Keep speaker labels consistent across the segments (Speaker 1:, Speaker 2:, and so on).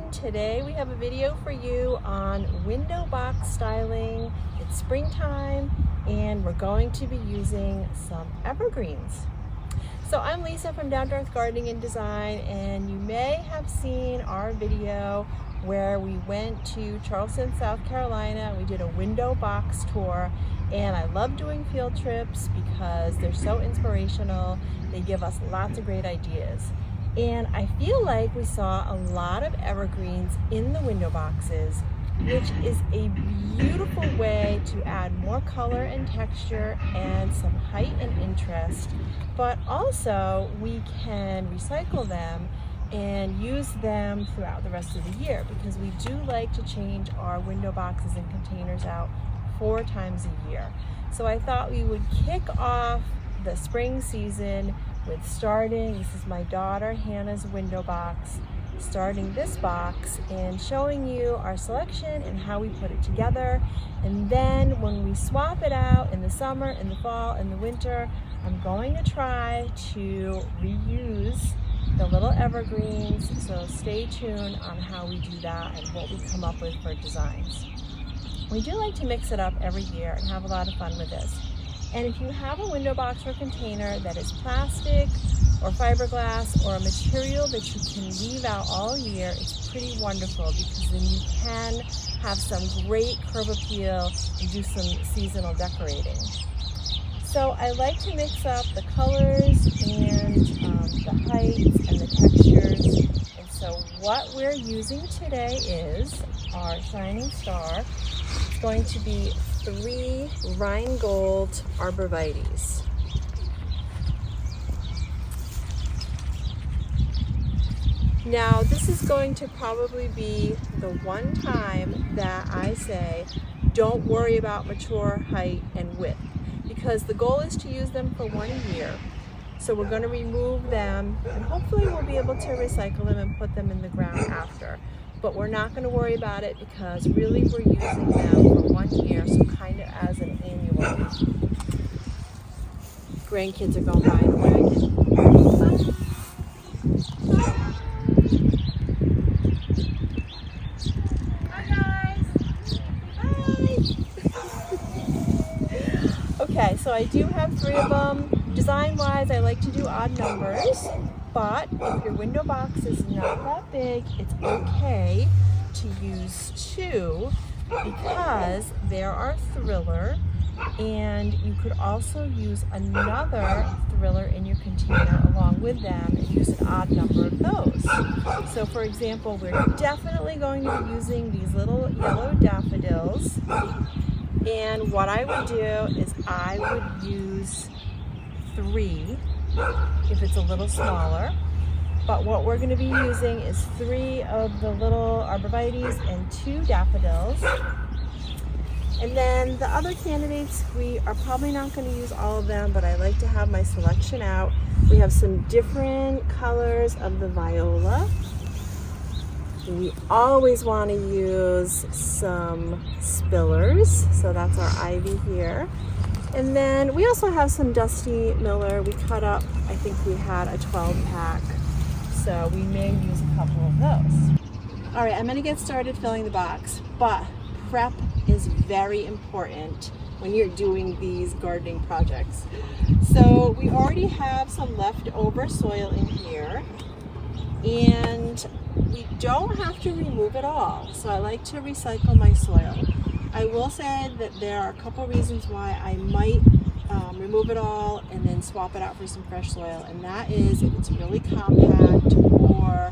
Speaker 1: everyone. Today we have a video for you on window box styling. It's springtime and we're going to be using some evergreens. So I'm Lisa from Down to Earth Gardening and Design, and you may have seen our video where we went to Charleston, South Carolina. We did a window box tour, and I love doing field trips because they're so inspirational. They give us lots of great ideas. And I feel like we saw a lot of evergreens in the window boxes, which is a beautiful way to add more color and texture and some height and interest. But also we can recycle them and use them throughout the rest of the year, because we do like to change our window boxes and containers out 4 times a year. So I thought we would kick off the spring season with this is my daughter Hannah's window box, starting this box and showing you our selection and how we put it together. And then when we swap it out in the summer, in the fall, in the winter, I'm going to try to reuse the little evergreens. So stay tuned on how we do that and what we come up with for designs. We do like to mix it up every year and have a lot of fun with this. And if you have a window box or container that is plastic or fiberglass or a material that you can leave out all year, it's pretty wonderful, because then you can have some great curb appeal and do some seasonal decorating. So I like to mix up the colors and the heights and the textures. And so what we're using today is our Shining Star. It's going to be 3 Rheingold arborvitaes. Now this is going to probably be the one time that I say don't worry about mature height and width, because the goal is to use them for 1 year. So we're going to remove them and hopefully we'll be able to recycle them and put them in the ground after. But we're not going to worry about it, because really we're using them for 1 year, so kind of as an annual. Grandkids are going by in a wagon. Hi guys! Hi! Okay, so I do have 3 of them. Design-wise, I like to do odd numbers. But if your window box is not that big, it's okay to use 2, because there are thriller, and you could also use another thriller in your container along with them and use an odd number of those. So for example, we're definitely going to be using these little yellow daffodils, and what I would do is I would use 3 if it's a little smaller. But what we're going to be using is 3 of the little arborvitaes and 2 daffodils. And then the other candidates, we are probably not going to use all of them, but I like to have my selection out. We have some different colors of the viola. We always want to use some spillers, so that's our ivy here. And then we also have some Dusty Miller. We cut up, I think we had a 12-pack, so we may use a couple of those. All right, I'm going to get started filling the box, but prep is very important when you're doing these gardening projects. So we already have some leftover soil in here, and we don't have to remove it all. So I like to recycle my soil. I will say that there are a couple reasons why I might remove it all and then swap it out for some fresh soil, and that is if it's really compact or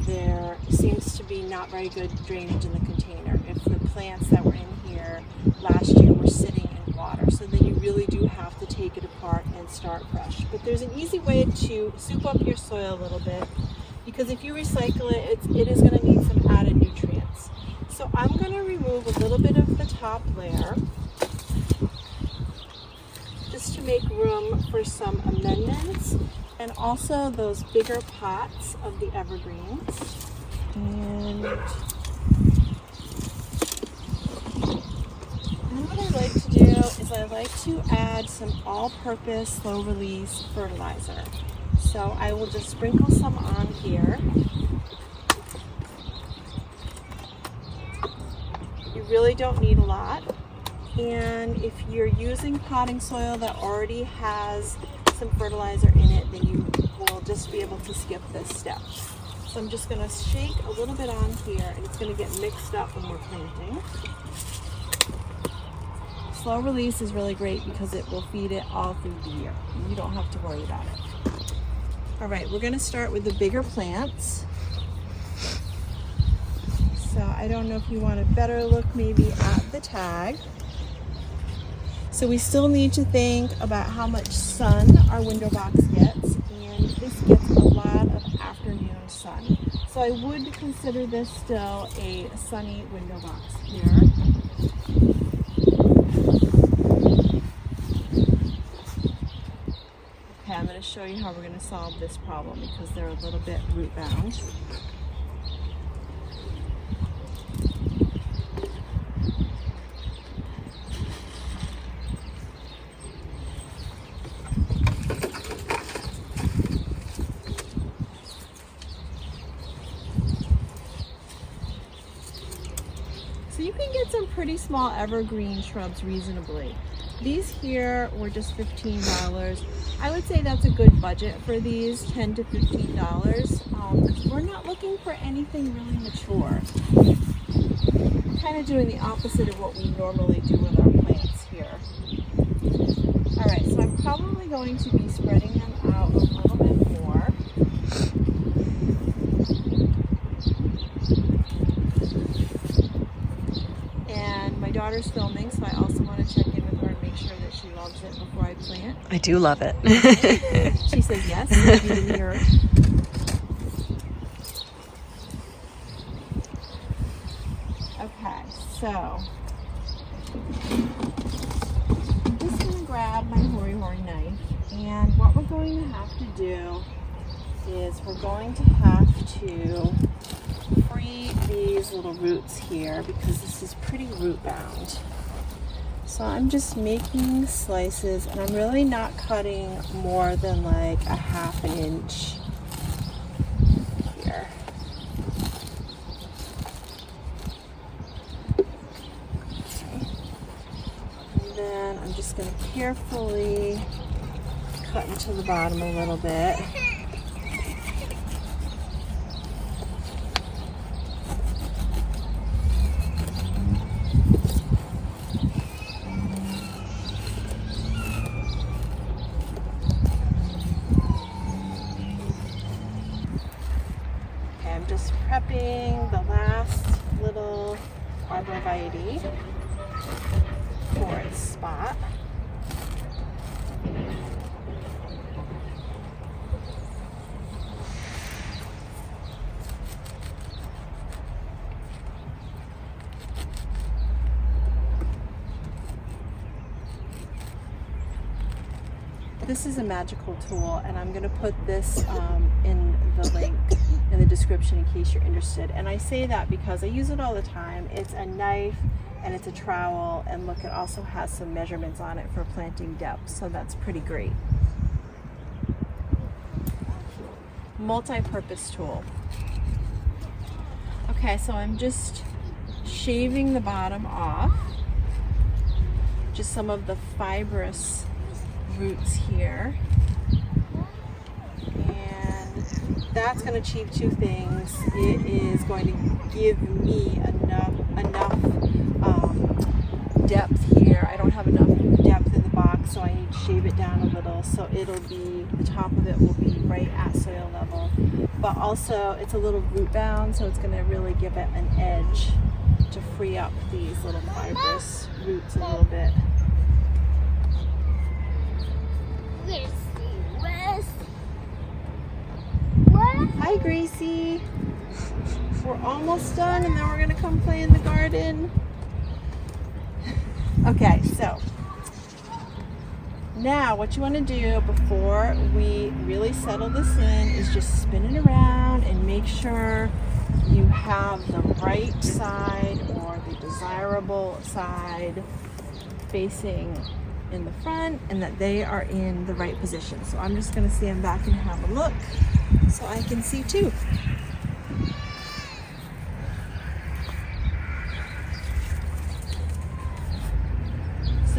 Speaker 1: there seems to be not very good drainage in the container. If the plants that were in here last year were sitting in water, so then you really do have to take it apart and start fresh. But there's an easy way to soup up your soil a little bit, because if you recycle it, it is going to need some added nutrients. So I'm going to remove a little bit of the top layer just to make room for some amendments, and also those bigger pots of the evergreens. And then what I like to do is I like to add some all-purpose slow-release fertilizer. So I will just sprinkle some on here. really don't need a lot. And if you're using potting soil that already has some fertilizer in it, then you will just be able to skip this step. So I'm just gonna shake a little bit on here, and it's gonna get mixed up when we're planting. Slow release is really great because it will feed it all through the year. You don't have to worry about it. All right, we're gonna start with the bigger plants. So I don't know if you want a better look maybe at the tag. So we still need to think about how much sun our window box gets, and this gets a lot of afternoon sun. So I would consider this still a sunny window box here. Okay, I'm going to show you how we're going to solve this problem because they're a little bit root bound. So you can get some pretty small evergreen shrubs reasonably. These here were just $15. I would say that's a good budget for these, $10 to $15. We're not looking for anything really mature. We're kind of doing the opposite of what we normally do with our plants here. All right, so I'm probably going to be spreading them out a little bit more. And my daughter's filming, so I also want to check in with her and make sure that she loves it before I plant.
Speaker 2: I do love it.
Speaker 1: She said yes, if you didn't hear her. Okay, so I'm just going to grab my hori-hori knife, and what we're going to have to do is we're going to have to free these little roots here because this is pretty root bound. So I'm just making slices, and I'm really not cutting more than like a ½ inch here. Okay. And then I'm just going to carefully cut into the bottom a little bit. Just prepping the last little arborvitae for its spot. This is a magical tool, and I'm going to put this in the link in the description in case you're interested. And I say that because I use it all the time. It's a knife and it's a trowel, and look, it also has some measurements on it for planting depth, so that's pretty great. Multi-purpose tool. Okay, so I'm just shaving the bottom off, just some of the fibrous roots here, and that's going to achieve two things. It is going to give me enough depth here. I don't have enough depth in the box, so I need to shave it down a little, so it'll be, the top of it will be right at soil level, but also it's a little root bound, so it's going to really give it an edge to free up these little fibrous roots a little bit. Hi, Gracie. We're almost done, and then we're gonna come play in the garden. Okay, so now what you want to do before we really settle this in is just spin it around and make sure you have the right side or the desirable side facing in the front, and that they are in the right position. So I'm just going to stand back and have a look so I can see too.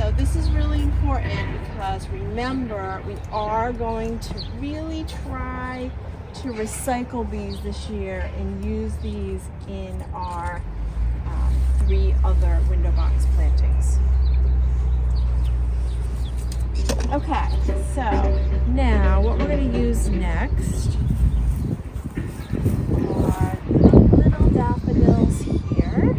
Speaker 1: So this is really important because remember, we are going to really try to recycle these this year and use these in our 3 other window box plantings. Okay, so now what we're going to use next are little daffodils here.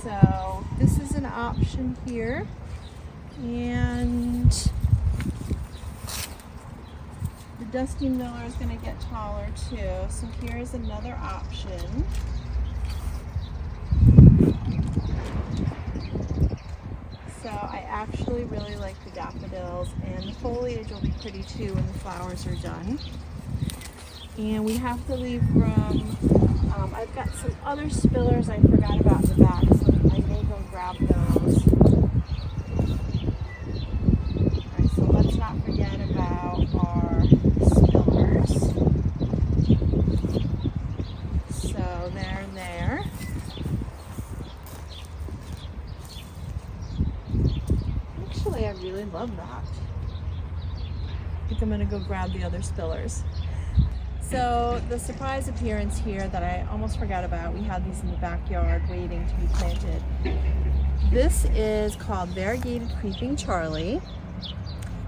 Speaker 1: So this is an option here, and the Dusty Miller is going to get taller too, so here's another option. So I actually really like the daffodils, and the foliage will be pretty too when the flowers are done. And we have to leave room. I've got some other spillers I forgot about in the back, so I may go grab those. Alright, so let's not forget about our spillers. So there and there. Actually, I really love that. I think I'm going to go grab the other spillers. So the surprise appearance here that I almost forgot about, we had these in the backyard waiting to be planted. This is called Variegated Creeping Charlie.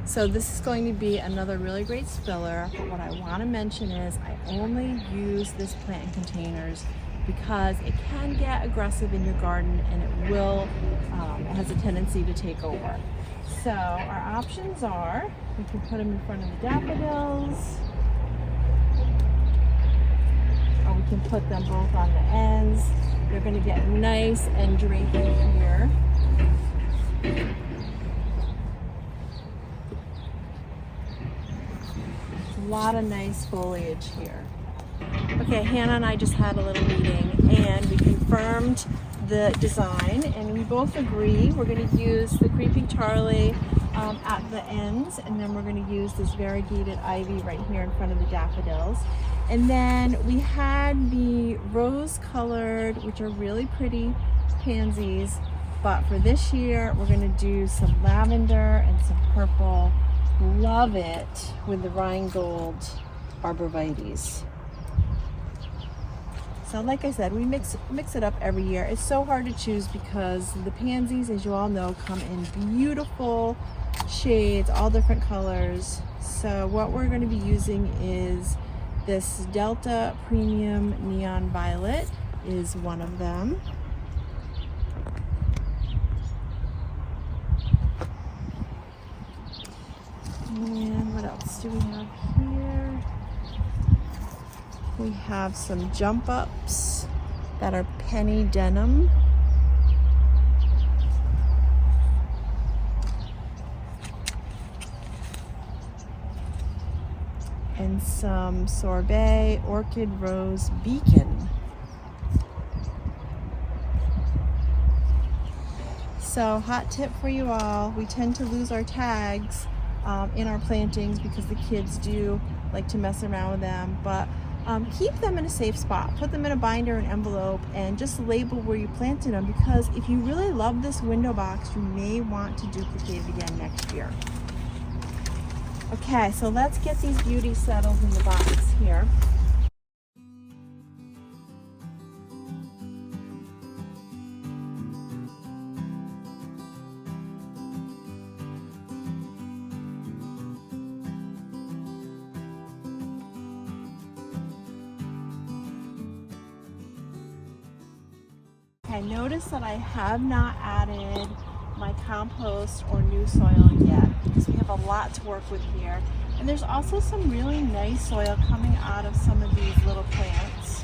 Speaker 1: So this is going to be another really great spiller. But what I want to mention is I only use this plant in containers because it can get aggressive in your garden, and it will, it has a tendency to take over. So our options are, we can put them in front of the daffodils, or we can put them both on the ends. They're going to get nice and drapey here. A lot of nice foliage here. Okay, Hannah and I just had a little meeting, and we confirmed the design, and we both agree we're going to use the Creeping Charlie at the ends, and then we're going to use this variegated ivy right here in front of the daffodils. And then we had the rose colored, which are really pretty pansies, but for this year we're going to do some lavender and some purple. Love it with the Rheingold arborvitaes. So like I said, we mix it up every year. It's so hard to choose because the pansies, as you all know, come in beautiful shades, all different colors. So what we're going to be using is this Delta Premium Neon Violet is one of them. And what else do we have here? We have some jump ups that are penny denim. And some sorbet orchid rose beacon. So hot tip for you all, we tend to lose our tags in our plantings because the kids do like to mess around with them, but keep them in a safe spot. Put them in a binder, an envelope, and just label where you planted them, because if you really love this window box, you may want to duplicate it again next year. Okay, so let's get these beauties settled in the box here. Okay, notice that I have not added my compost or new soil yet because we have a lot to work with here. And there's also some really nice soil coming out of some of these little plants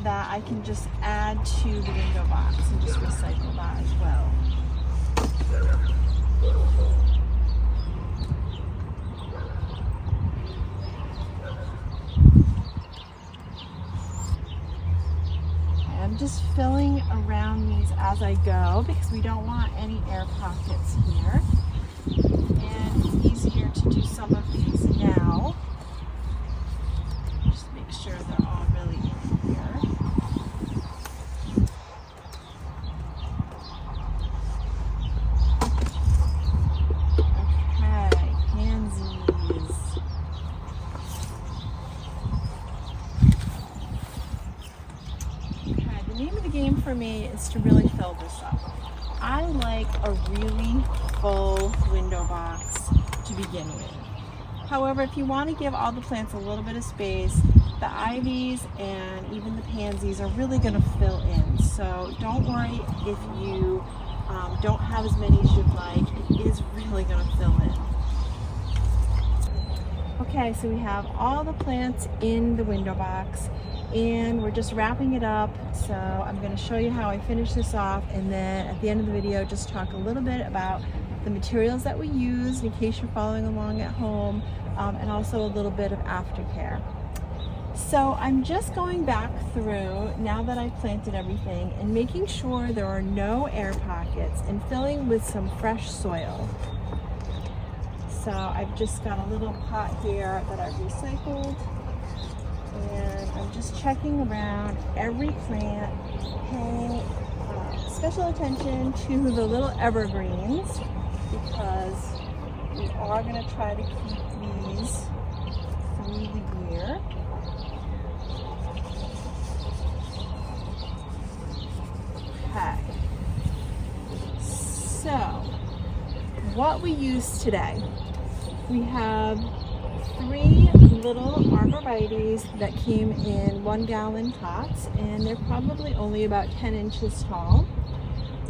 Speaker 1: that I can just add to the window box and just recycle that as well. I'm just filling around these as I go because we don't want any air pockets here. And it's easier to do some of these now. Just make sure they're all really in here. game for me is to really fill this up. I like a really full window box to begin with. However, if you want to give all the plants a little bit of space, the ivies and even the pansies are really going to fill in. So don't worry if you don't have as many as you'd like. It is really going to fill in. Okay, so we have all the plants in the window box and we're just wrapping it up. So I'm going to show you how I finish this off, and then at the end of the video just talk a little bit about the materials that we use in case you're following along at home, and also a little bit of aftercare. So I'm just going back through now that I've planted everything and making sure there are no air pockets and filling with some fresh soil. So I've just got a little pot here that I've recycled, and I'm just checking around every plant, paying special attention to the little evergreens, because we are going to try to keep these through the year. Okay, so what we use today, we have 3 little arborvitaes that came in 1-gallon pots, and they're probably only about 10 inches tall.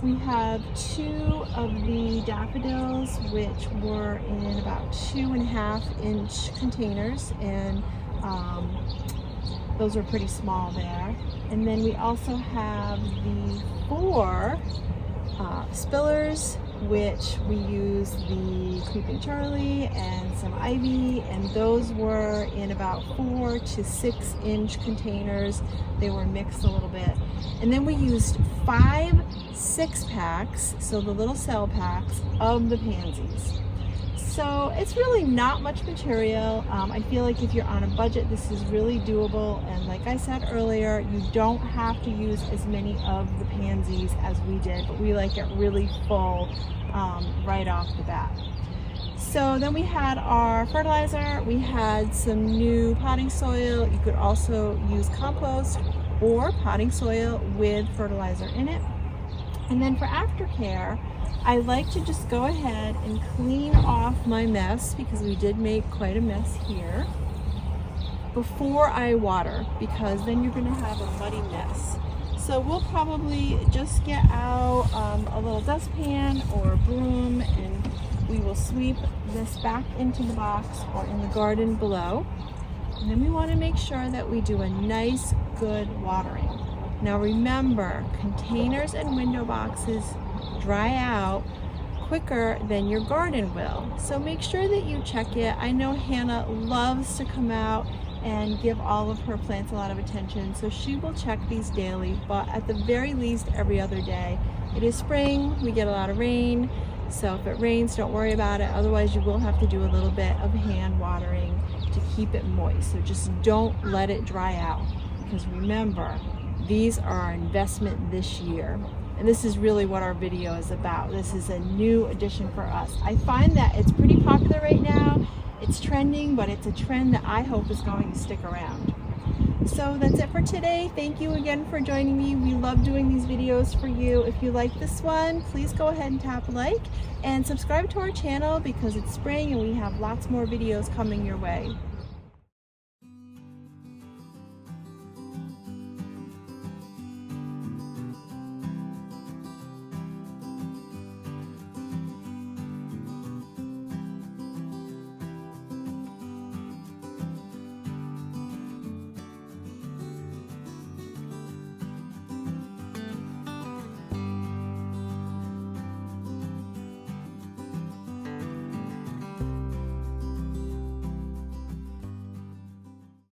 Speaker 1: We have 2 of the daffodils, which were in about 2.5-inch containers, and those are pretty small there. And then we also have the 4 spillers, which we use the Creeping Charlie and some ivy, and those were in about 4 to 6-inch containers. They were mixed a little bit. And then we used 5 6-packs, so the little cell packs of the pansies. So it's really not much material. I feel like if you're on a budget, this is really doable. And like I said earlier, you don't have to use as many of the pansies as we did, but we like it really full right off the bat. So then we had our fertilizer. We had some new potting soil. You could also use compost or potting soil with fertilizer in it. And then for aftercare, I like to just go ahead and clean off my mess, because we did make quite a mess here, before I water, because then you're going to have a muddy mess. So we'll probably just get out a little dustpan or a broom, and we will sweep this back into the box or in the garden below. And then we want to make sure that we do a nice, good watering. Now remember, containers and window boxes dry out quicker than your garden will. So make sure that you check it. I know Hannah loves to come out and give all of her plants a lot of attention, so she will check these daily, but at the very least every other day. It is spring, we get a lot of rain, so if it rains, don't worry about it. Otherwise you will have to do a little bit of hand watering to keep it moist. So just don't let it dry out, because remember, these are our investment this year. And this is really what our video is about. This is a new addition for us. I find that it's pretty popular right now. It's trending, but it's a trend that I hope is going to stick around. So that's it for today. Thank you again for joining me. We love doing these videos for you. If you like this one, please go ahead and tap like and subscribe to our channel, because it's spring and we have lots more videos coming your way.